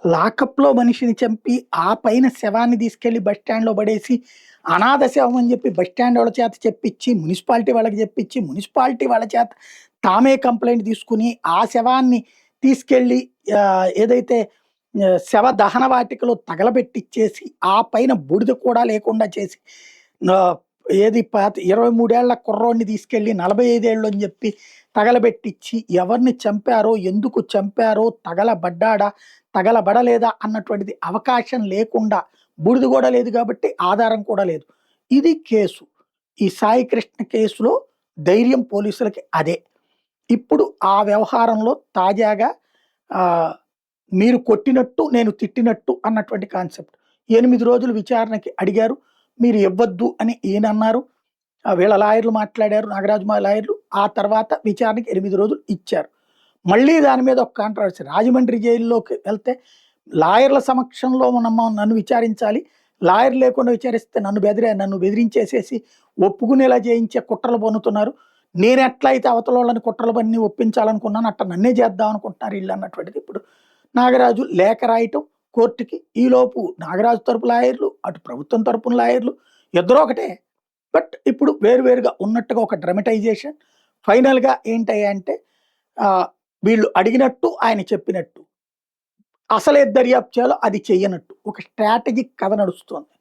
లాకప్‌లో మనిషిని చంపి, ఆ పైన శవాన్ని తీసుకెళ్ళి బస్ స్టాండ్‌లో పడేసి, అనాథ శవం అని చెప్పి బస్ స్టాండ్ వాళ్ళ చేత చెప్పించి, మున్సిపాలిటీ వాళ్ళకి చెప్పించి, మున్సిపాలిటీ వాళ్ళ చేత తామే కంప్లెయింట్ తీసుకొని, ఆ శవాన్ని తీసుకెళ్ళి ఏదైతే శవ దహన వాటికలో తగలబెట్టిచ్చేసి, ఆ పైన బూడిద కూడా లేకుండా చేసి, ఆహ్, ఏది 23 ఏళ్ల కుర్రోడిని తీసుకెళ్ళి 45 ఏళ్ళు అని చెప్పి తగలబెట్టిచ్చి, ఎవరిని చంపారో, ఎందుకు చంపారో, తగలబడ్డాడా, తగలబడలేదా అన్నటువంటిది అవకాశం లేకుండా బూడిద గూడా లేదు గాబట్టి, ఆధారం కూడా లేదు. ఇది కేసు. ఈ సాయి కృష్ణ కేసులో ధైర్యం పోలీసులకి అదే. ఇప్పుడు ఆ వ్యవహారంలో తాజాగా ఆహ్, మీరు కొట్టినట్టు, నేను తిట్టినట్టు అన్నటువంటి కాన్సెప్ట్. 8 రోజులు విచారణకి అడిగారు. మీరు ఇవ్వద్దు అని ఈయనన్నారు. వీళ్ళ లాయర్‌లు మాట్లాడారు. నాగరాజు మా లాయర్‌లు. ఆ తర్వాత విచారణకి 8 రోజులు ఇచ్చారు. మళ్ళీ దాని మీద ఒక కాంట్రవర్సీ. రాజమండ్రి జైల్లోకి వెళ్తే లాయర్ల సమక్షంలో నన్ను విచారించాలి. లాయర్ లేకుండా విచారిస్తే నన్ను బెదిరించేసేసి ఒప్పుకునేలా చేయించే కుట్రలు పన్నుతున్నారు. నేనెట్లయితే అవతలోళ్ళని కుట్రలు పన్ని ఒప్పించాలనుకున్నానో అట్ట నన్నే చేద్దాం అనుకుంటున్నారు ఈళ్ళన్నటువంటిది ఇప్పుడు నాగరాజు లేఖ రాయటం కోర్ట్‌కి. ఈలోపు నాగరాజు తరపు లాయర్లు, అటు ప్రభుత్వం తరపున లాయర్లు ఇద్దరు ఒకటే. బట్ ఇప్పుడు వేరు వేరుగా ఉన్నట్టుగా ఒక డ్రమటైజేషన్. ఫైనల్‌గా ఏంటయ్యంటే ఆహ్, వీళ్ళు అడిగినట్టు, ఆయన చెప్పినట్టు. అసలేది దర్యాప్తు చేయాలో అది చెయ్యనట్టు. ఒక స్ట్రాటజిక్ కథ నడుస్తోంది.